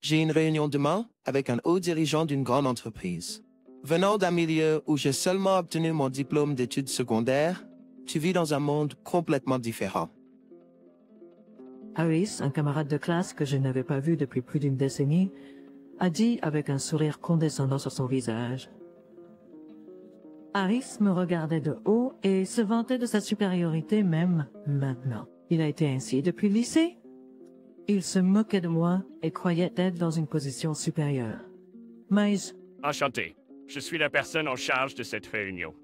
J'ai une réunion demain avec un haut dirigeant d'une grande entreprise. Venant d'un milieu où j'ai seulement obtenu mon diplôme d'études secondaires, tu vis dans un monde complètement différent. Harris, un camarade de classe que je n'avais pas vu depuis plus d'une décennie, a dit avec un sourire condescendant sur son visage. Harris me regardait de haut et se vantait de sa supériorité même maintenant. Il a été ainsi depuis le lycée. Il se moquait de moi et croyait être dans une position supérieure. Mais Enchanté. Je suis la personne en charge de cette réunion.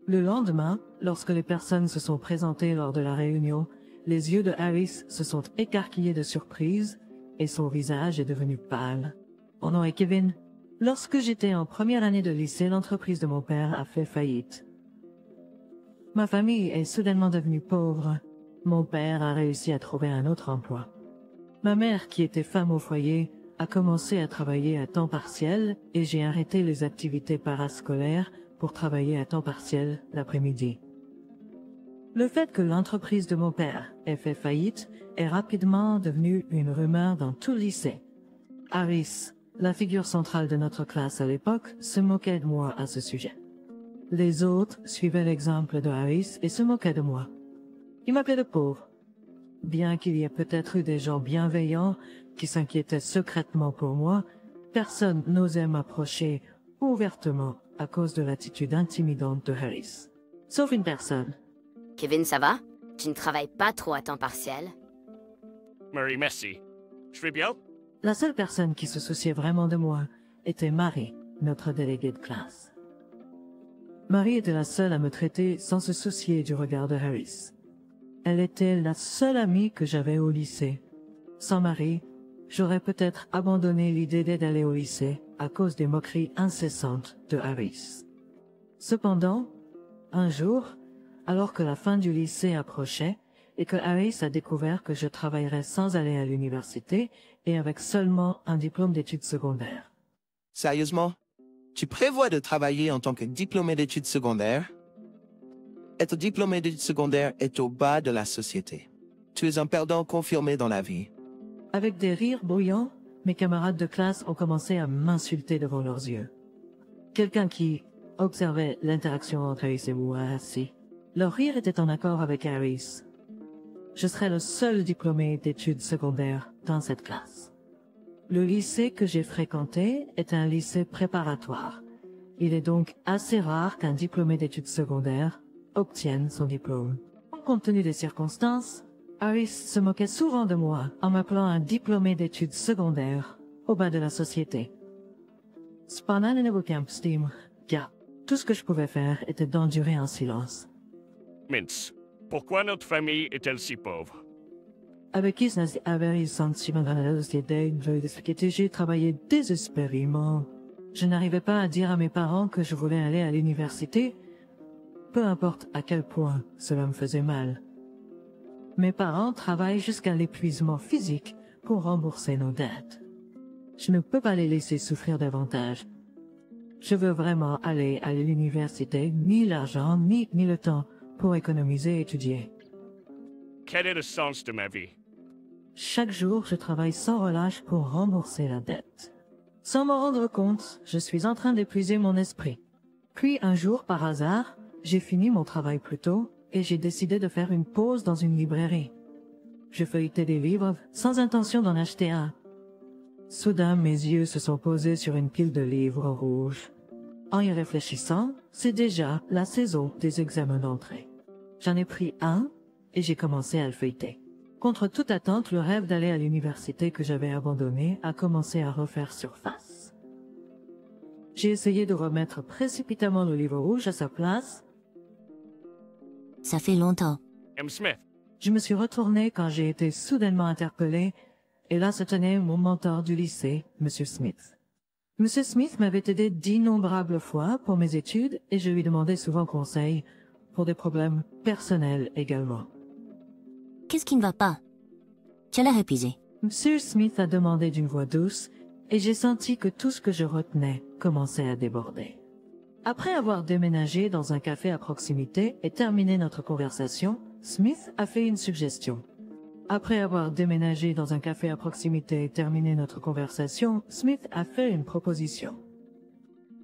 le lendemain, lorsque les personnes se sont présentées lors de la réunion, les yeux de Harris se sont écarquillés de surprise et son visage est devenu pâle. Mon nom est Kevin. Lorsque j'étais en première année de lycée, l'entreprise de mon père a fait faillite. Ma famille est soudainement devenue pauvre. Mon père a réussi à trouver un autre emploi. Ma mère, qui était femme au foyer, a commencé à travailler à temps partiel et j'ai arrêté les activités parascolaires pour travailler à temps partiel l'après-midi. Le fait que l'entreprise de mon père ait fait faillite est rapidement devenu une rumeur dans tout le lycée. Harris, la figure centrale de notre classe à l'époque, se moquait de moi à ce sujet. Les autres suivaient l'exemple de Harris et se moquaient de moi. Il m'appelait le pauvre. Bien qu'il y ait peut-être eu des gens bienveillants qui s'inquiétaient secrètement pour moi, personne n'osait m'approcher ouvertement à cause de l'attitude intimidante de Harris. Sauf une personne. Kevin, ça va? Tu ne travailles pas trop à temps partiel? Murray, merci. Je vais bien? La seule personne qui se souciait vraiment de moi était Marie, notre déléguée de classe. Marie était la seule à me traiter sans se soucier du regard de Harris. Elle était la seule amie que j'avais au lycée. Sans Marie, j'aurais peut-être abandonné l'idée d'aller au lycée à cause des moqueries incessantes de Harris. Cependant, un jour, alors que la fin du lycée approchait et que Harris a découvert que je travaillerais sans aller à l'université et avec seulement un diplôme d'études secondaires. Sérieusement, tu prévois de travailler en tant que diplômé d'études secondaires? Être diplômé d'études secondaires est au bas de la société. Tu es un perdant confirmé dans la vie. Avec des rires bruyants, mes camarades de classe ont commencé à m'insulter devant leurs yeux. Quelqu'un qui observait l'interaction entre Harris et moi assis. Leur rire était en accord avec Harris. Je serais le seul diplômé d'études secondaires dans cette classe. Le lycée que j'ai fréquenté est un lycée préparatoire. Il est donc assez rare qu'un diplômé d'études secondaires obtienne son diplôme. Compte tenu des circonstances, Harris se moquait souvent de moi en m'appelant un diplômé d'études secondaires au bas de la société. Cependant, tout ce que je pouvais faire était d'endurer en silence. Mince. Pourquoi notre famille est-elle si pauvre? Avec qui j'ai travaillé désespérément. Je n'arrivais pas à dire à mes parents que je voulais aller à l'université, peu importe à quel point cela me faisait mal. Mes parents travaillent jusqu'à l'épuisement physique pour rembourser nos dettes. Je ne peux pas les laisser souffrir davantage. Je veux vraiment aller à l'université, ni l'argent, ni le temps pour économiser et étudier. Quel est le sens de ma vie? Chaque jour, je travaille sans relâche pour rembourser la dette. Sans m'en rendre compte, je suis en train d'épuiser mon esprit. Puis un jour, par hasard, j'ai fini mon travail plus tôt et j'ai décidé de faire une pause dans une librairie. Je feuilletais des livres sans intention d'en acheter un. Soudain, mes yeux se sont posés sur une pile de livres rouges. En y réfléchissant, c'est déjà la saison des examens d'entrée. J'en ai pris un et j'ai commencé à le feuilleter. Contre toute attente, le rêve d'aller à l'université que j'avais abandonné a commencé à refaire surface. J'ai essayé de remettre précipitamment le livre rouge à sa place. Ça fait longtemps. M. Smith. Je me suis retourné quand j'ai été soudainement interpellé, et là se tenait mon mentor du lycée, M. Smith. M. Smith m'avait aidé d'innombrables fois pour mes études et je lui demandais souvent conseil pour des problèmes personnels également. Qu'est-ce qui ne va pas? Tu as l'air épuisé. M. Smith a demandé d'une voix douce et j'ai senti que tout ce que je retenais commençait à déborder. Après avoir déménagé dans un café à proximité et terminé notre conversation, Smith a fait une suggestion. Après avoir déménagé dans un café à proximité et terminé notre conversation, Smith a fait une proposition.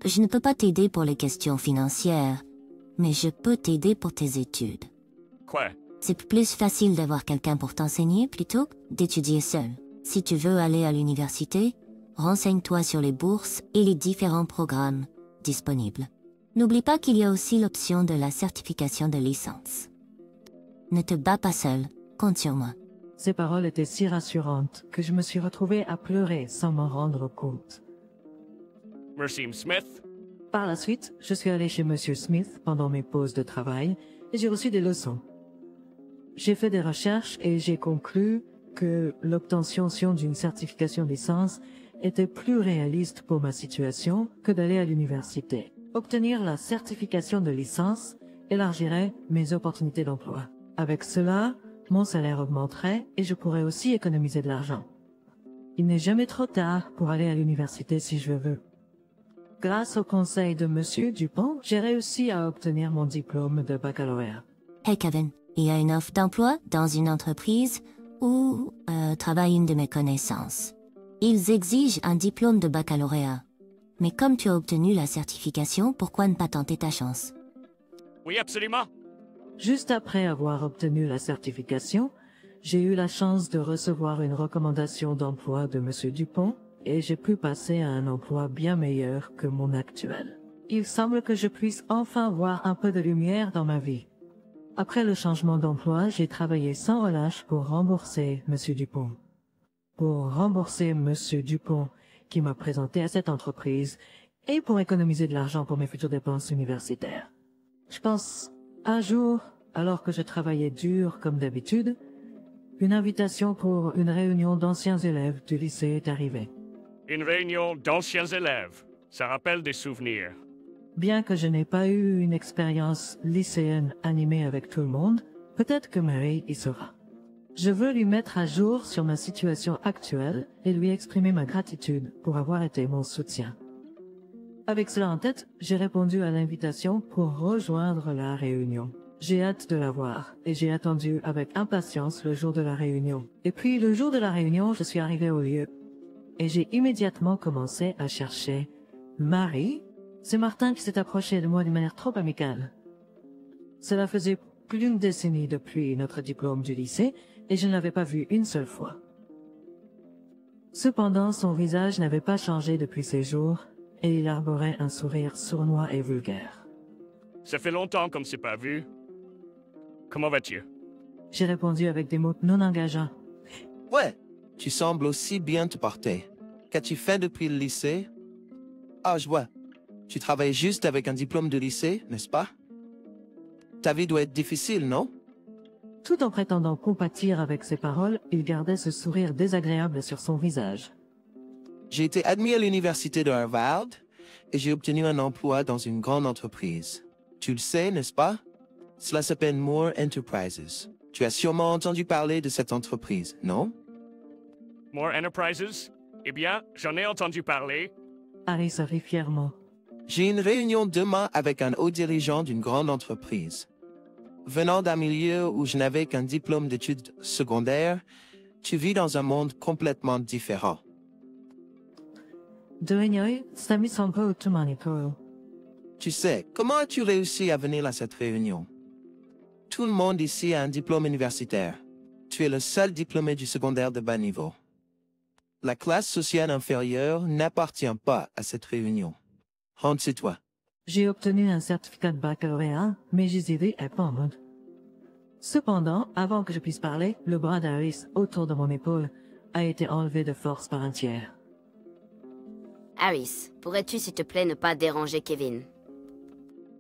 Je ne peux pas t'aider pour les questions financières, mais je peux t'aider pour tes études. Quoi? C'est plus facile d'avoir quelqu'un pour t'enseigner plutôt que d'étudier seul. Si tu veux aller à l'université, renseigne-toi sur les bourses et les différents programmes disponibles. N'oublie pas qu'il y a aussi l'option de la certification de licence. Ne te bats pas seul, compte sur moi. Ces paroles étaient si rassurantes que je me suis retrouvée à pleurer sans m'en rendre compte. Merci, Smith. Par la suite, je suis allée chez Monsieur Smith pendant mes pauses de travail et j'ai reçu des leçons. J'ai fait des recherches et j'ai conclu que l'obtention d'une certification licence était plus réaliste pour ma situation que d'aller à l'université. Obtenir la certification de licence élargirait mes opportunités d'emploi. Avec cela, mon salaire augmenterait et je pourrais aussi économiser de l'argent. Il n'est jamais trop tard pour aller à l'université si je veux. Grâce au conseil de Monsieur Dupont, j'ai réussi à obtenir mon diplôme de baccalauréat. Hey Kevin, il y a une offre d'emploi dans une entreprise où travaille une de mes connaissances. Ils exigent un diplôme de baccalauréat. Mais comme tu as obtenu la certification, pourquoi ne pas tenter ta chance? Oui, absolument. Juste après avoir obtenu la certification, j'ai eu la chance de recevoir une recommandation d'emploi de Monsieur Dupont et j'ai pu passer à un emploi bien meilleur que mon actuel. Il semble que je puisse enfin voir un peu de lumière dans ma vie. Après le changement d'emploi, j'ai travaillé sans relâche pour rembourser Monsieur Dupont. Pour rembourser Monsieur Dupont qui m'a présenté à cette entreprise et pour économiser de l'argent pour mes futures dépenses universitaires. Je pense, un jour, alors que je travaillais dur comme d'habitude, une invitation pour une réunion d'anciens élèves du lycée est arrivée. Une réunion d'anciens élèves. Ça rappelle des souvenirs. Bien que je n'ai pas eu une expérience lycéenne animée avec tout le monde, peut-être que Mary y sera. Je veux lui mettre à jour sur ma situation actuelle et lui exprimer ma gratitude pour avoir été mon soutien. Avec cela en tête, j'ai répondu à l'invitation pour rejoindre la réunion. J'ai hâte de la voir et j'ai attendu avec impatience le jour de la réunion. Et puis le jour de la réunion, je suis arrivée au lieu et j'ai immédiatement commencé à chercher Marie. C'est Martin qui s'est approché de moi d'une manière trop amicale. Cela faisait plus d'une décennie depuis notre diplôme du lycée et je ne l'avais pas vu une seule fois. Cependant, son visage n'avait pas changé depuis ces jours et il arborait un sourire sournois et vulgaire. Ça fait longtemps qu'on ne s'est pas vu. Comment vas-tu? J'ai répondu avec des mots non engageants. Ouais, tu sembles aussi bien te porter. Qu'as-tu fait depuis le lycée? Ah, je vois. Tu travailles juste avec un diplôme de lycée, n'est-ce pas? Ta vie doit être difficile, non? Tout en prétendant compatir avec ses paroles, il gardait ce sourire désagréable sur son visage. J'ai été admis à l'université de Harvard et j'ai obtenu un emploi dans une grande entreprise. Tu le sais, n'est-ce pas? Cela s'appelle Moore Enterprises. Tu as sûrement entendu parler de cette entreprise, non? More Enterprises? Eh bien, j'en ai entendu parler. Harry se rit fièrement. J'ai une réunion demain avec un haut dirigeant d'une grande entreprise. Venant d'un milieu où je n'avais qu'un diplôme d'études secondaires, tu vis dans un monde complètement différent. Tu sais, comment as-tu réussi à venir à cette réunion? Tout le monde ici a un diplôme universitaire. Tu es le seul diplômé du secondaire de bas niveau. La classe sociale inférieure n'appartient pas à cette réunion. Honte, c'est toi. J'ai obtenu un certificat de baccalauréat, mais j'hésitais à prendre. Cependant, avant que je puisse parler, le bras d'Harris autour de mon épaule a été enlevé de force par un tiers. Harris, pourrais-tu s'il te plaît ne pas déranger Kevin?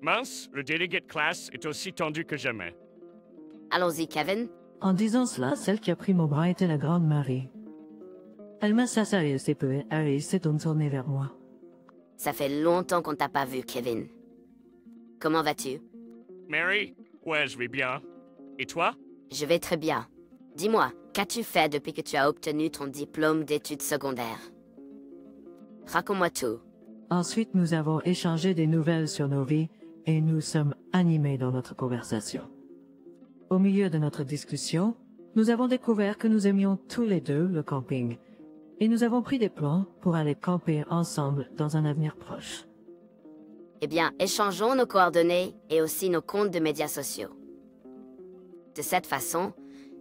Mince, le délégué de classe est aussi tendu que jamais. Allons-y, Kevin. En disant cela, celle qui a pris mon bras était la grande Marie. Elle massa sérieuse et peu, Harris s'est tourné vers moi. Ça fait longtemps qu'on t'a pas vu, Kevin. Comment vas-tu? Mary? Ouais, je vais bien. Et toi? Je vais très bien. Dis-moi, qu'as-tu fait depuis que tu as obtenu ton diplôme d'études secondaires? Raconte-moi tout. Ensuite, nous avons échangé des nouvelles sur nos vies et nous sommes animés dans notre conversation. Au milieu de notre discussion, Nous avons découvert que nous aimions tous les deux le camping, et nous avons pris des plans pour aller camper ensemble dans un avenir proche. Eh bien, échangeons nos coordonnées et aussi nos comptes de médias sociaux. De cette façon,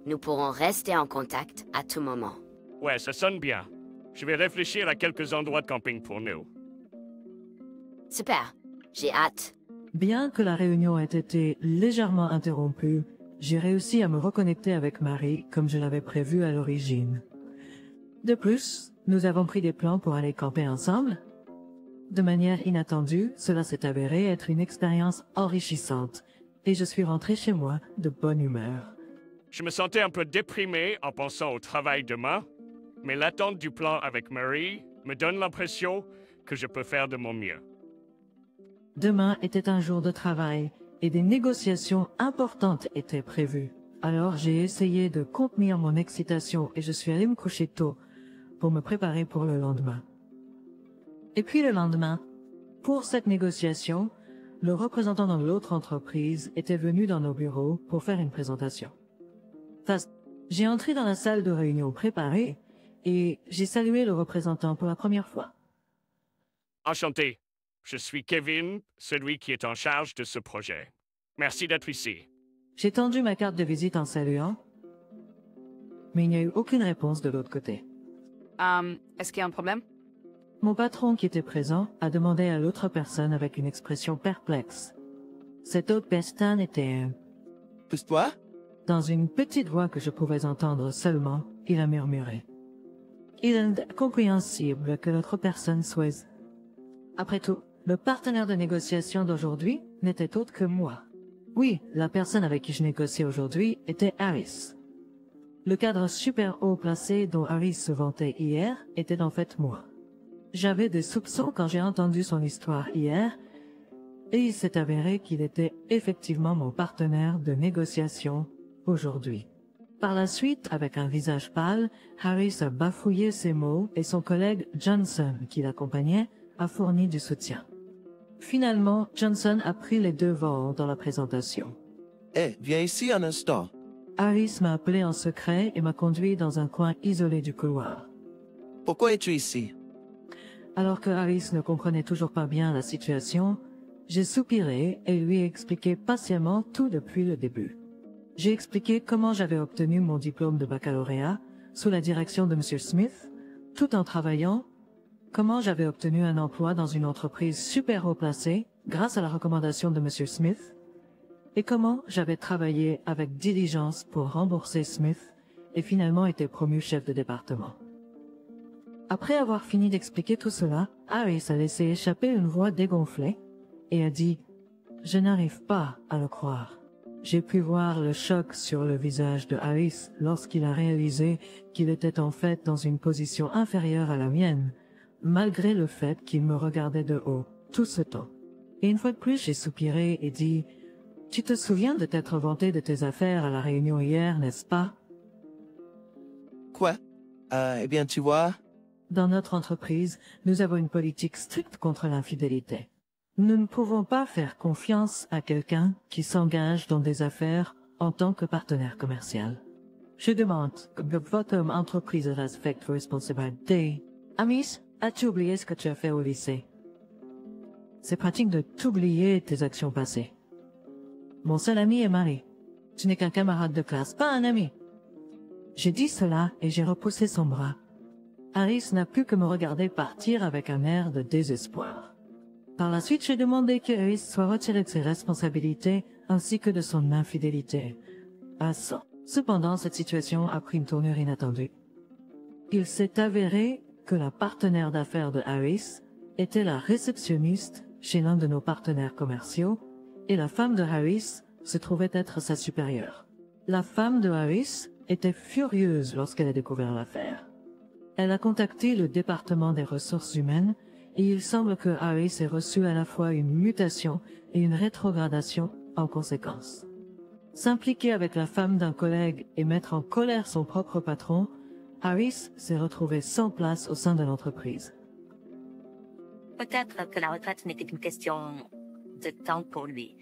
nous pourrons rester en contact à tout moment. Ouais, ça sonne bien. Je vais réfléchir à quelques endroits de camping pour nous. Super, j'ai hâte. Bien que la réunion ait été légèrement interrompue, j'ai réussi à me reconnecter avec Marie comme je l'avais prévu à l'origine. De plus, nous avons pris des plans pour aller camper ensemble. De manière inattendue, cela s'est avéré être une expérience enrichissante et je suis rentré chez moi de bonne humeur. Je me sentais un peu déprimé en pensant au travail demain, mais l'attente du plan avec Marie me donne l'impression que je peux faire de mon mieux. Demain était un jour de travail et des négociations importantes étaient prévues. Alors j'ai essayé de contenir mon excitation et je suis allé me coucher tôt pour me préparer pour le lendemain. Et puis le lendemain, pour cette négociation, le représentant de l'autre entreprise était venu dans nos bureaux pour faire une présentation. J'ai entré dans la salle de réunion préparée et j'ai salué le représentant pour la première fois. Enchanté. Je suis Kevin, celui qui est en charge de ce projet. Merci d'être ici. J'ai tendu ma carte de visite en saluant, mais il n'y a eu aucune réponse de l'autre côté. Est-ce qu'il y a un problème? Mon patron qui était présent a demandé à l'autre personne avec une expression perplexe. Cette autre personne était... Pousse-toi. Dans une petite voix que je pouvais entendre seulement, il a murmuré. Il est incompréhensible que l'autre personne soit... Après tout, le partenaire de négociation d'aujourd'hui n'était autre que moi. Oui, la personne avec qui je négociais aujourd'hui était Harris. Le cadre super haut placé dont Harris se vantait hier était en fait moi. J'avais des soupçons quand j'ai entendu son histoire hier, et il s'est avéré qu'il était effectivement mon partenaire de négociation aujourd'hui. Par la suite, avec un visage pâle, Harris a bafouillé ses mots et son collègue Johnson, qui l'accompagnait, a fourni du soutien. Finalement, Johnson a pris les devants dans la présentation. Viens ici un instant. Harris m'a appelé en secret et m'a conduit dans un coin isolé du couloir. Pourquoi es-tu ici? Alors que Harris ne comprenait toujours pas bien la situation, j'ai soupiré et lui ai expliqué patiemment tout depuis le début. J'ai expliqué comment j'avais obtenu mon diplôme de baccalauréat sous la direction de M. Smith, tout en travaillant, comment j'avais obtenu un emploi dans une entreprise super haut placée grâce à la recommandation de M. Smith, et comment j'avais travaillé avec diligence pour rembourser Smith et finalement été promu chef de département. Après avoir fini d'expliquer tout cela, Harris a laissé échapper une voix dégonflée et a dit « Je n'arrive pas à le croire ». J'ai pu voir le choc sur le visage de Harris lorsqu'il a réalisé qu'il était en fait dans une position inférieure à la mienne, malgré le fait qu'il me regardait de haut tout ce temps. Et une fois de plus, j'ai soupiré et dit « Tu te souviens de t'être vanté de tes affaires à la réunion hier, n'est-ce pas ?» Quoi? Eh bien, tu vois... Dans notre entreprise, nous avons une politique stricte contre l'infidélité. Nous ne pouvons pas faire confiance à quelqu'un qui s'engage dans des affaires en tant que partenaire commercial. Je demande que votre entreprise respecte vos responsabilités. Amis, as-tu oublié ce que tu as fait au lycée? C'est pratique de t'oublier tes actions passées. Mon seul ami est Marie. Tu n'es qu'un camarade de classe, pas un ami. J'ai dit cela et j'ai repoussé son bras. Harris n'a pu que me regarder partir avec un air de désespoir. Par la suite, j'ai demandé que Harris soit retiré de ses responsabilités ainsi que de son infidélité. Cependant, cette situation a pris une tournure inattendue. Il s'est avéré que la partenaire d'affaires de Harris était la réceptionniste chez l'un de nos partenaires commerciaux et la femme de Harris se trouvait être sa supérieure. La femme de Harris était furieuse lorsqu'elle a découvert l'affaire. Elle a contacté le département des ressources humaines et il semble que Harris ait reçu à la fois une mutation et une rétrogradation en conséquence. S'impliquer avec la femme d'un collègue et mettre en colère son propre patron, Harris s'est retrouvé sans place au sein de l'entreprise. Peut-être que la retraite n'était qu'une question de temps pour lui.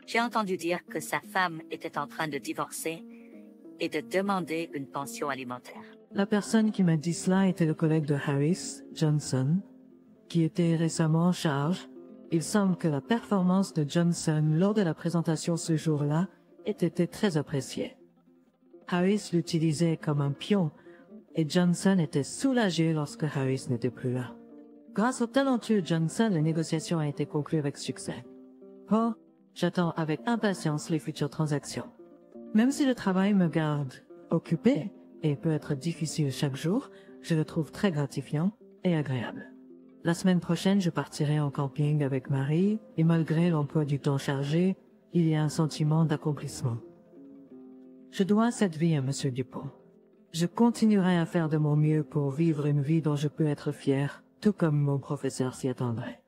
J'ai entendu dire que sa femme était en train de divorcer et de demander une pension alimentaire. La personne qui m'a dit cela était le collègue de Harris, Johnson, qui était récemment en charge. Il semble que la performance de Johnson lors de la présentation ce jour-là ait été très appréciée. Harris l'utilisait comme un pion, et Johnson était soulagé lorsque Harris n'était plus là. Grâce au talentueux Johnson, la négociation a été conclue avec succès. Oh, j'attends avec impatience les futures transactions. Même si le travail me garde occupé et peut être difficile chaque jour, je le trouve très gratifiant et agréable. La semaine prochaine, je partirai en camping avec Marie, et malgré l'emploi du temps chargé, il y a un sentiment d'accomplissement. Je dois cette vie à Monsieur Dupont. Je continuerai à faire de mon mieux pour vivre une vie dont je peux être fier, tout comme mon professeur s'y attendrait.